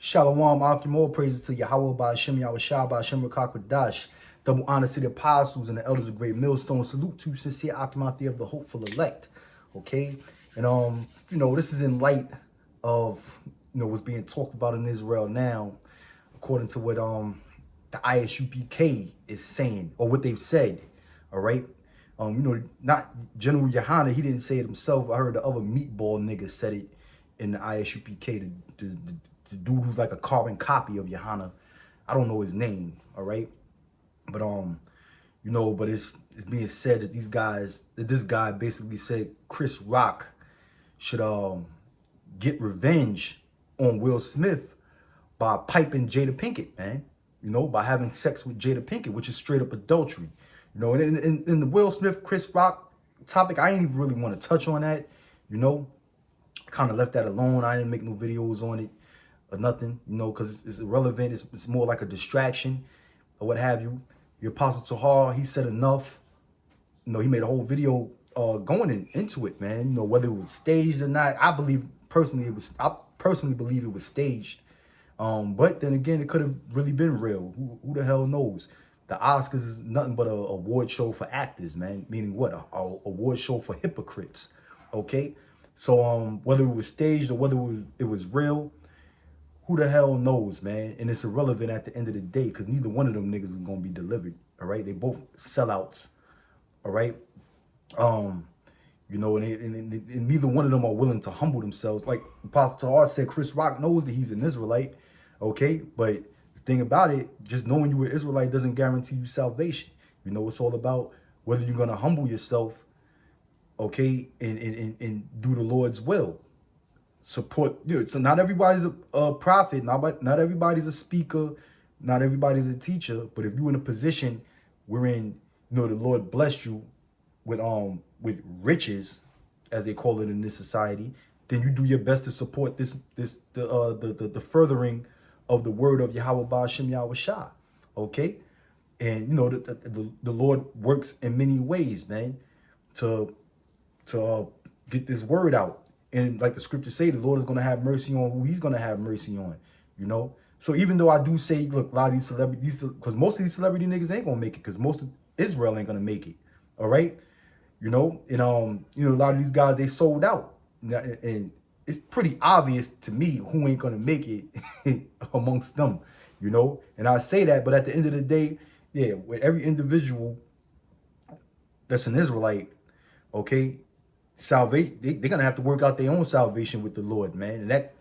Shalom, Akim, all praises to Yahweh by Hashem, Yahweh Shah by Hashem, Rakakwadash. Double honor to the apostles and the elders of great millstone. Salute to sincere Akim out there of the hopeful elect. Okay? And, this is in light of, what's being talked about in Israel now, according to what the Isupk is saying, or what they've said. All right? Not General Yohana, he didn't say it himself. I heard the other meatball nigga said it in the Isupk, the dude who's like a carbon copy of Yohana. I don't know his name, all right? But but it's being said that this guy basically said Chris Rock should get revenge on Will Smith by piping Jada Pinkett, man. By having sex with Jada Pinkett, which is straight up adultery. And in the Will Smith, Chris Rock topic, I ain't even really want to touch on that, kind of left that alone. I didn't make no videos on it or nothing, because it's irrelevant. It's more like a distraction or what have you. The Apostle Tahar, he said enough. He made a whole video going into it, man. Whether it was staged or not. I personally believe it was staged. But then again, it could have really been real. Who the hell knows? The Oscars is nothing but a award show for actors, man. Meaning what? A award show for hypocrites. Okay? So whether it was staged or whether it was real, who the hell knows, man? And it's irrelevant at the end of the day, because neither one of them niggas is gonna be delivered. All right, they both sellouts. All right, and neither one of them are willing to humble themselves. Like Apostle Tahar said, Chris Rock knows that he's an Israelite. Okay, but the thing about it, just knowing you're an Israelite doesn't guarantee you salvation. It's all about whether you're gonna humble yourself, okay, and do the Lord's will. Support, so not everybody's a prophet, not everybody's a speaker, not everybody's a teacher, but if you're in a position wherein the Lord blessed you with riches, as they call it in this society, then you do your best to support the furthering of the word of Yahweh Ba'ashem Yahweh Shah. Okay? And the Lord works in many ways, man, to get this word out. And like the scriptures say, the Lord is going to have mercy on who he's going to have mercy on, So even though I do say, look, a lot of these celebrities, because most of these celebrity niggas ain't going to make it, because most of Israel ain't going to make it, all right? And, a lot of these guys, they sold out. And it's pretty obvious to me who ain't going to make it amongst them, And I say that, but at the end of the day, yeah, with every individual that's an Israelite, okay, salvation, they're gonna have to work out their own salvation with the Lord, man, and that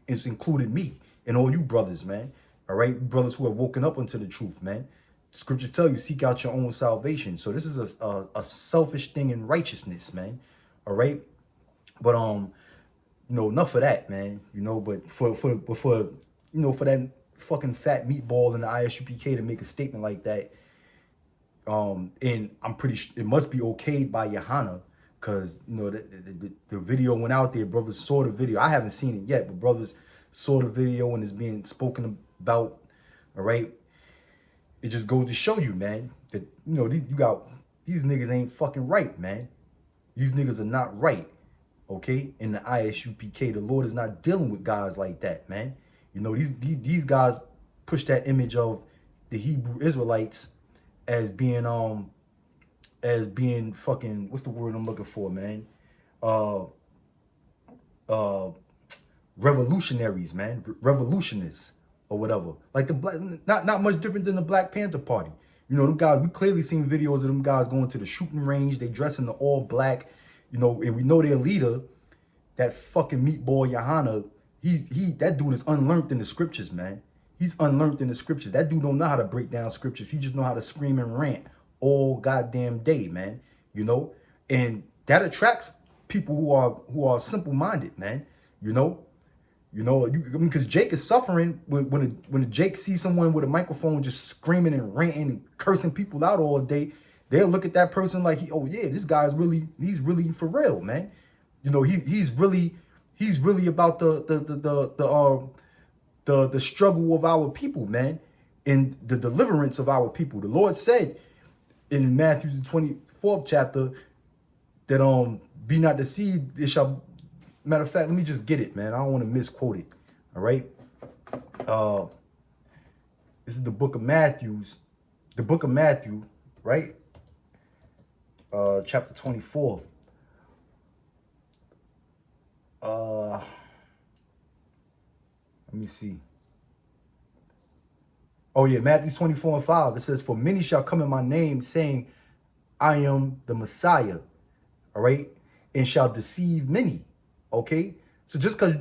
is included me and all you brothers, man. All right, brothers who have woken up unto the truth, man. Scriptures tell you, seek out your own salvation. So this is a selfish thing in righteousness, man. All right, but enough of that, man. But for that fucking fat meatball in the Isupk to make a statement like that, and I'm pretty sure it must be okayed by Yohana. Because, the video went out there. Brothers saw the video. I haven't seen it yet, but brothers saw the video and it's being spoken about. All right. It just goes to show you, man, that, these niggas ain't fucking right, man. These niggas are not right. Okay. In the Isupk, the Lord is not dealing with guys like that, man. These guys push that image of the Hebrew Israelites as being fucking, what's the word I'm looking for, man? Revolutionaries, man. Revolutionists or whatever. Like the black, not much different than the Black Panther Party. Them guys, we clearly seen videos of them guys going to the shooting range. They dress in the all black, and we know their leader, that fucking meatball Yohana, that dude is unlearned in the scriptures, man. He's unlearned in the scriptures. That dude don't know how to break down scriptures. He just know how to scream and rant all goddamn day, man. And that attracts people who are simple-minded, man. Because Jake is suffering when Jake sees someone with a microphone just screaming and ranting and cursing people out all day. They'll look at that person like, this guy's he's really for real, man. He's really about the struggle of our people, man, and the deliverance of our people. The Lord said in Matthew the 24th chapter that be not deceived, it shall, matter of fact, let me just get it, man. I don't want to misquote it. All right. Uh, this is the book of Matthew, right? Chapter 24. Let me see. Oh yeah, Matthew 24 and 5. It says, "For many shall come in my name, saying, I am the Messiah," all right, "and shall deceive many." Okay, so just because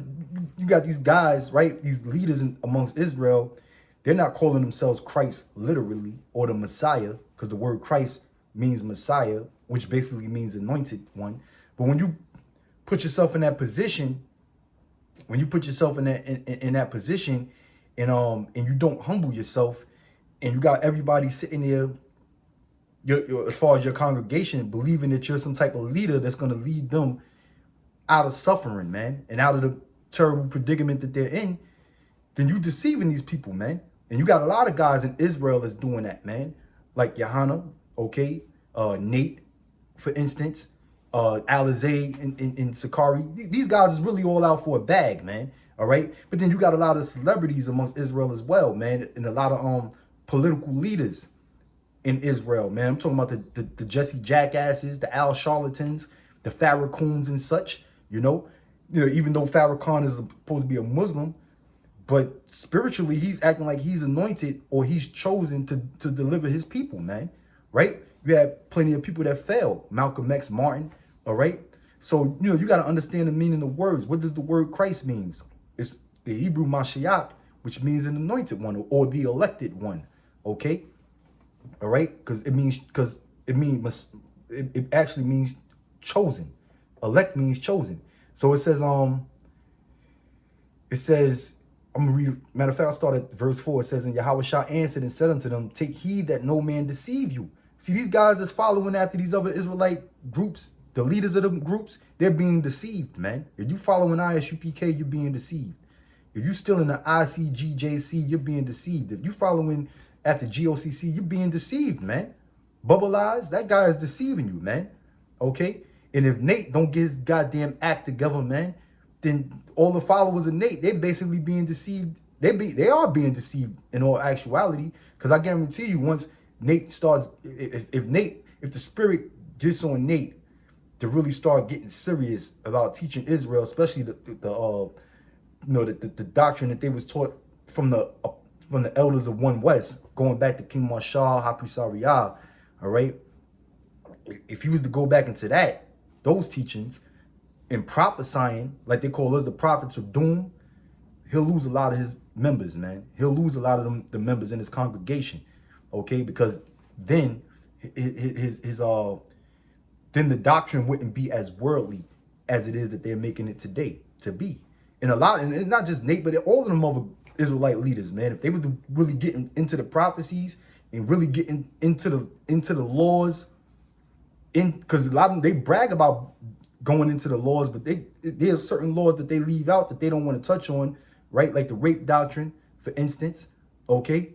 you got these guys, right, these leaders amongst Israel, they're not calling themselves Christ literally or the Messiah, because the word Christ means Messiah, which basically means anointed one. But when you put yourself in that position, when you put yourself in that position, and you don't humble yourself, and you got everybody sitting there, as far as your congregation, believing that you're some type of leader that's going to lead them out of suffering, man, and out of the terrible predicament that they're in, then you deceiving these people, man. And you got a lot of guys in Israel that's doing that, man. Like Johanna, okay, Nate, for instance, Alizé and Sakari. These guys is really all out for a bag, man. All right. But then you got a lot of celebrities amongst Israel as well, man, and a lot of political leaders in Israel, man. I'm talking about the Jesse Jackasses, the Al Charlatans, the Farrakhuns and such, you know, even though Farrakhan is supposed to be a Muslim, but spiritually he's acting like he's anointed or he's chosen to deliver his people, man, right? You have plenty of people that failed. Malcolm X, Martin, all right? So, you got to understand the meaning of words. What does the word Christ means? It's the Hebrew Mashiach, which means an anointed one or the elected one, okay? All right, because it actually means chosen. Elect means chosen. So it says I'm gonna read. Matter of fact, I'll start at verse 4. It says, "And Yahweh Shah answered and said unto them, Take heed that no man deceive you." See, these guys that's following after these other Israelite groups, the leaders of them groups, they're being deceived, man. If you following ISUPK, you're being deceived. If you still in the ICGJC, you're being deceived. If you following at the GOCC, you're being deceived, man. Bubble Eyes, that guy is deceiving you, man. Okay? And if Nate don't get his goddamn act together, man, then all the followers of Nate, they're basically being deceived. They are being deceived in all actuality. Because I guarantee you, once Nate starts, if the spirit gets on Nate to really start getting serious about teaching Israel, especially the doctrine that they was taught from the elders of One West, going back to King Marshall, Hapisariah, all right? If he was to go back into those teachings and prophesying, like they call us the prophets of doom, he'll lose a lot of his members, man. He'll lose a lot of the members in his congregation, okay? Because then then the doctrine wouldn't be as worldly as it is that they're making it today to be. And not just Nate, but all of them other Israelite leaders, man. If they was really getting into the prophecies and really getting into the laws, because a lot of them, they brag about going into the laws, but there's certain laws that they leave out that they don't want to touch on, right? Like the rape doctrine, for instance. Okay,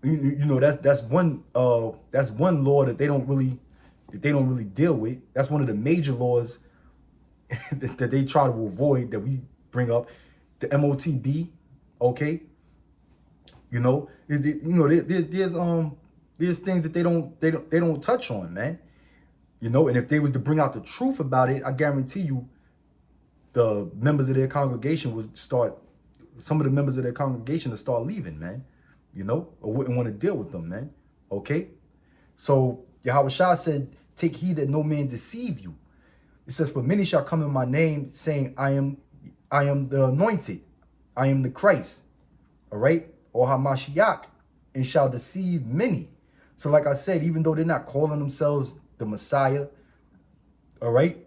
that's one law that they don't really deal with. That's one of the major laws that they try to avoid, that we bring up. The MOTB, okay. There's things that they don't touch on, man. And if they was to bring out the truth about it, I guarantee you, the members of their congregation would start. Some of the members of their congregation would start leaving, man. Or wouldn't want to deal with them, man. Okay. So Yahweh Shah said, "Take heed that no man deceive you." It says, "For many shall come in my name, saying, I am the anointed, I am the Christ," all right, or Hamashiach, "and shall deceive many." So like I said, even though they're not calling themselves the Messiah, all right,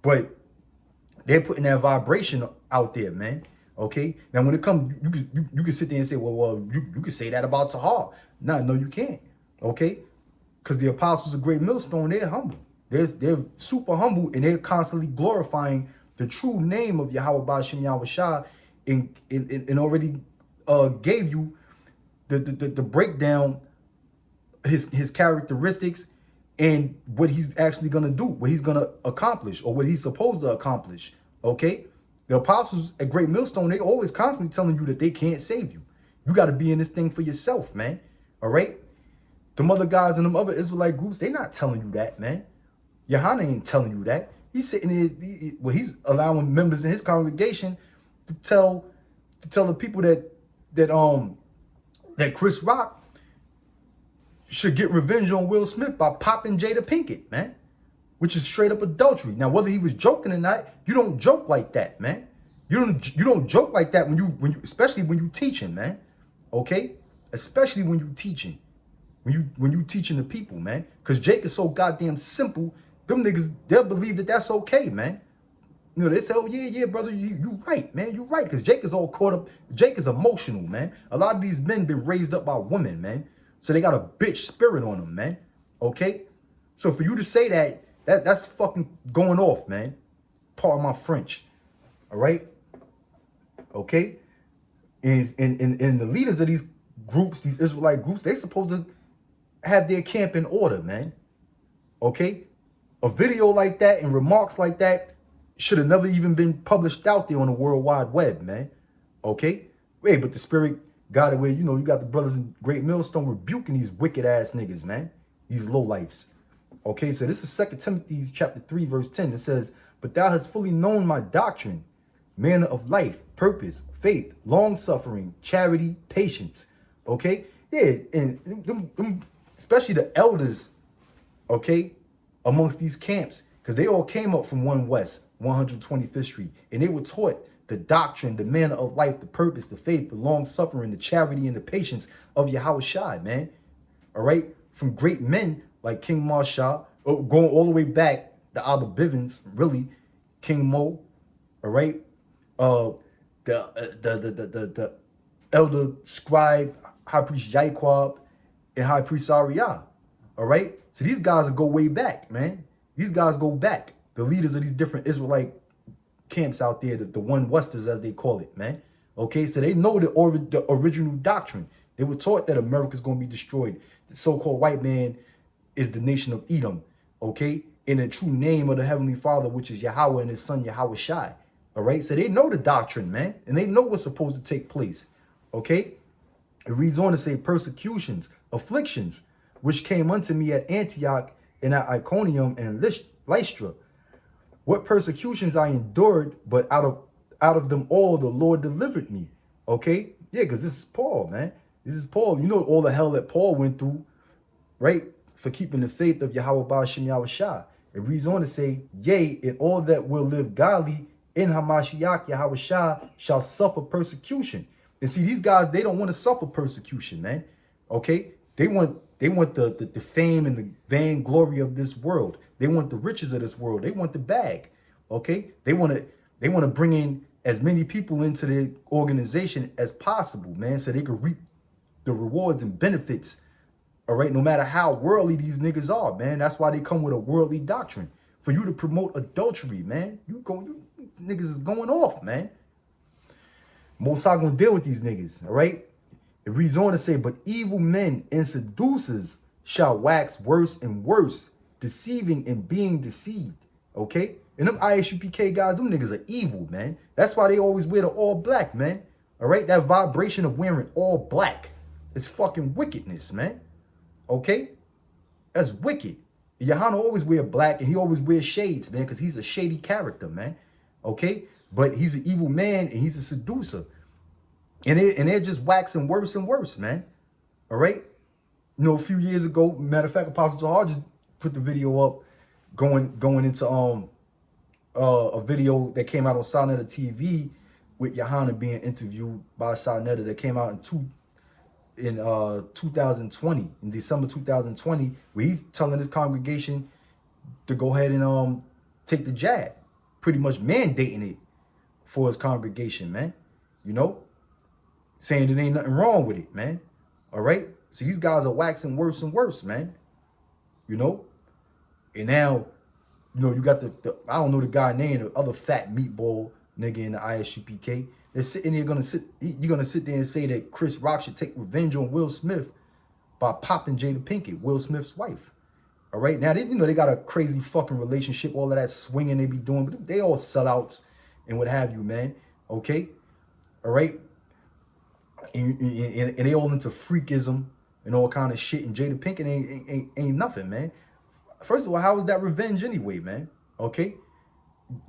but they're putting that vibration out there, man. Okay. Now when it comes, you can sit there and say, well, you can say that about Tahar. No, you can't. Okay. Because the apostles of Great Millstone, they're humble. They're super humble, and they're constantly glorifying the true name of Yahweh Ba'ashem Yahweh Shah, and already gave you the breakdown, his characteristics, and what he's actually going to do, what he's going to accomplish, or what he's supposed to accomplish, okay? The apostles at Great Millstone, they always constantly telling you that they can't save you. You got to be in this thing for yourself, man. All right? Them other guys in them other Israelite groups, they not telling you that, man. Yohana ain't telling you that. He's sitting there, he's allowing members in his congregation to tell the people that Chris Rock should get revenge on Will Smith by popping Jada Pinkett, man. Which is straight up adultery. Now, whether he was joking or not, you don't joke like that, man. You don't joke like that when you especially when you teaching, man. Okay? Especially when you teaching. When you teaching the people, man. Because Jake is so goddamn simple, them niggas, they'll believe that that's okay, man. You know, they say, oh, yeah, brother, you right, man. You right. Because Jake is all caught up. Jake is emotional, man. A lot of these men been raised up by women, man. So they got a bitch spirit on them, man. Okay? So for you to say that's fucking going off, man. Pardon my French. All right? Okay? And the leaders of these groups, these Israelite groups, they supposed to have their camp in order, man. Okay? A video like that and remarks like that should have never even been published out there on the World Wide Web, man. Okay? Hey, but the Spirit got it where, you know, you got the brothers in Great Millstone rebuking these wicked ass niggas, man. These lowlifes. Okay, so this is 2 Timothy chapter 3, verse 10. It says, but thou hast fully known my doctrine, manner of life, purpose, faith, long-suffering, charity, patience. Okay? Yeah, and them, especially the elders, okay, amongst these camps, because they all came up from 1 West, 125th Street, and they were taught the doctrine, the manner of life, the purpose, the faith, the long-suffering, the charity, and the patience of Yahweh Shai, man. All right? From great men like King Marshall, going all the way back, the Abba Bivens, really, King Mo, all right? The elder scribe, high priest Yaiquab, and high priest Ariah, all right? So these guys go way back, man. These guys go back. The leaders of these different Israelite camps out there, the 1 Westers as they call it, man. Okay, so they know the original doctrine. They were taught that America's going to be destroyed. The so-called white man is the nation of Edom, okay? In the true name of the Heavenly Father, which is Yahweh and his son, Yahweh Shai, all right? So they know the doctrine, man, and they know what's supposed to take place, okay? It reads on to say, persecutions, afflictions, which came unto me at Antioch and at Iconium and Lystra. What persecutions I endured, but out of them all the Lord delivered me, okay? Yeah, because this is Paul, man. This is Paul. You know all the hell that Paul went through, right? For keeping the faith of Yahweh Ba'ashem Yahweh Shah. It reads on to say, yea, and all that will live godly in Hamashiach Yahweh Shah shall suffer persecution. And see, these guys, they don't want to suffer persecution, man. Okay? They want the fame and the vainglory of this world. They want the riches of this world. They want the bag. Okay? They want to bring in as many people into the organization as possible, man, so they can reap the rewards and benefits. All right, no matter how worldly these niggas are, man. That's why they come with a worldly doctrine. For you to promote adultery, man. You niggas is going off, man. Most High gonna deal with these niggas, all right? It reads on to say, but evil men and seducers shall wax worse and worse, deceiving and being deceived, okay? And them ISUPK guys, them niggas are evil, man. That's why they always wear the all black, man. All right, that vibration of wearing all black is fucking wickedness, man. Okay? That's wicked. Yohana always wear black and he always wears shades, man, because he's a shady character, man. Okay? But he's an evil man and he's a seducer. And they're just waxing worse and worse, man. All right? You know, a few years ago, matter of fact, Apostle Tahar just put the video up going into a video that came out on Sarnetta TV with Yohana being interviewed by Sarnetta that came out in 2020, in December 2020, where he's telling his congregation to go ahead and take the jab, pretty much mandating it for his congregation, man. You know, saying there ain't nothing wrong with it, man. All right, so these guys are waxing worse and worse, man. You know, and now, you know, you got the I don't know the guy name, the other fat meatball nigga in the ISUPK. They're sitting here you're gonna sit there and say that Chris Rock should take revenge on Will Smith by popping Jada Pinkett, Will Smith's wife. All right, now they got a crazy fucking relationship, all of that swinging they be doing, but they all sellouts and what have you, man. Okay? All right? And they all into freakism and all kind of shit. And Jada Pinkett ain't nothing, man. First of all, how is that revenge anyway, man? Okay?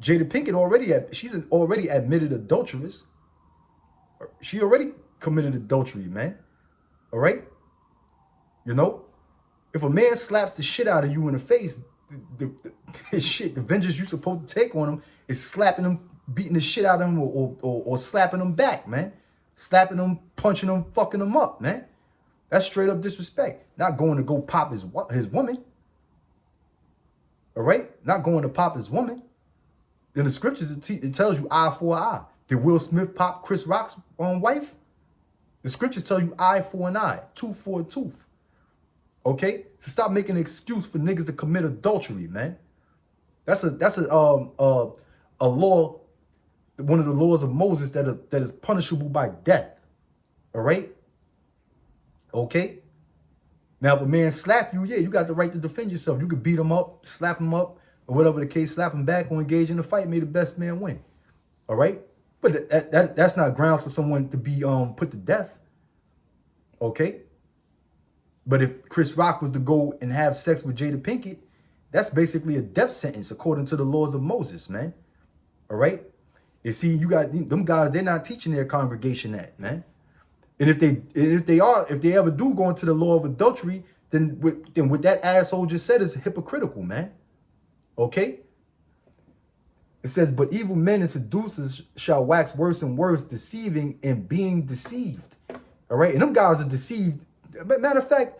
Jada Pinkett she's an already admitted adulteress. She already committed adultery, man. All right? You know? If a man slaps the shit out of you in the face, the vengeance you supposed to take on him is slapping him, beating the shit out of him, or slapping him back, man. Slapping him, punching him, fucking him up, man. That's straight up disrespect. Not going to go pop his woman. All right? Not going to pop his woman. In the scriptures, it tells you eye for an eye. Did Will Smith pop Chris Rock's wife? The scriptures tell you eye for an eye, tooth for a tooth. Okay? So stop making an excuse for niggas to commit adultery, man. That's a law, one of the laws of Moses that is punishable by death. All right? Okay? Now, if a man slap you, yeah, you got the right to defend yourself. You could beat him up, slap him up, or whatever the case, slap him back or engage in the fight. May the best man win. All right? But that's not grounds for someone to be put to death. Okay? But if Chris Rock was to go and have sex with Jada Pinkett, that's basically a death sentence according to the laws of Moses, man. All right? You see, you got them guys, they're not teaching their congregation that, man. And if they ever do go into the law of adultery, then what that asshole just said is hypocritical, man. Okay? It says, but evil men and seducers shall wax worse and worse, deceiving and being deceived. All right? And them guys are deceived. Matter of fact,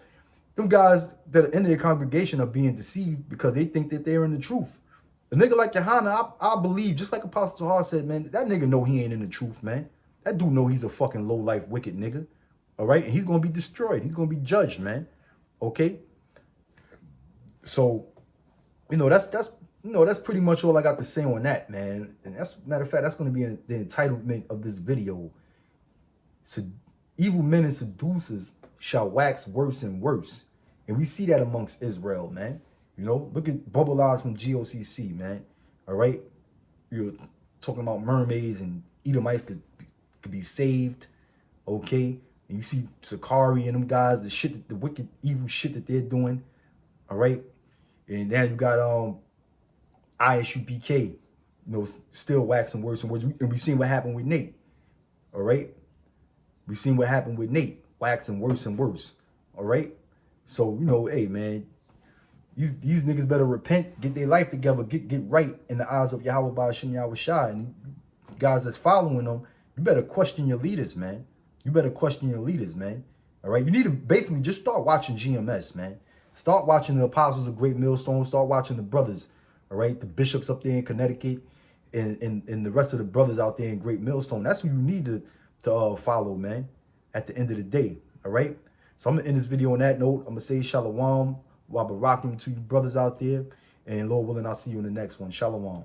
them guys that are in their congregation are being deceived because they think that they're in the truth. A nigga like Johanna, I believe, just like Apostle Tahar said, man, that nigga know he ain't in the truth, man. That dude know he's a fucking low-life, wicked nigga. All right? And he's going to be destroyed. He's going to be judged, man. Okay? So, that's pretty much all I got to say on that, man. And that's, matter of fact, that's going to be the entitlement of this video. So, evil men and seducers shall wax worse and worse. And we see that amongst Israel, man. You know, look at Bubble Eyes from GOCC, man. All right? You're talking about mermaids and Edomites could be saved. Okay? And you see Sakari and them guys, the wicked, evil shit that they're doing. All right? And now you got Isupk, still waxing worse and worse. And we seen what happened with Nate. All right? We seen what happened with Nate, waxing worse and worse. All right? So, hey, man, these niggas better repent, get their life together, get right in the eyes of Yahweh Ba'ashem Yahweh Shai. And guys that's following them, you better question your leaders, man. You better question your leaders, man. All right? You need to basically just start watching GMS, man. Start watching the Apostles of Great Millstone. Start watching the brothers, all right? The bishops up there in Connecticut and the rest of the brothers out there in Great Millstone. That's who you need to follow, man, at the end of the day, all right? So I'm going to end this video on that note. I'm going to say shalom, wa barakim to you brothers out there. And Lord willing, I'll see you in the next one. Shalom.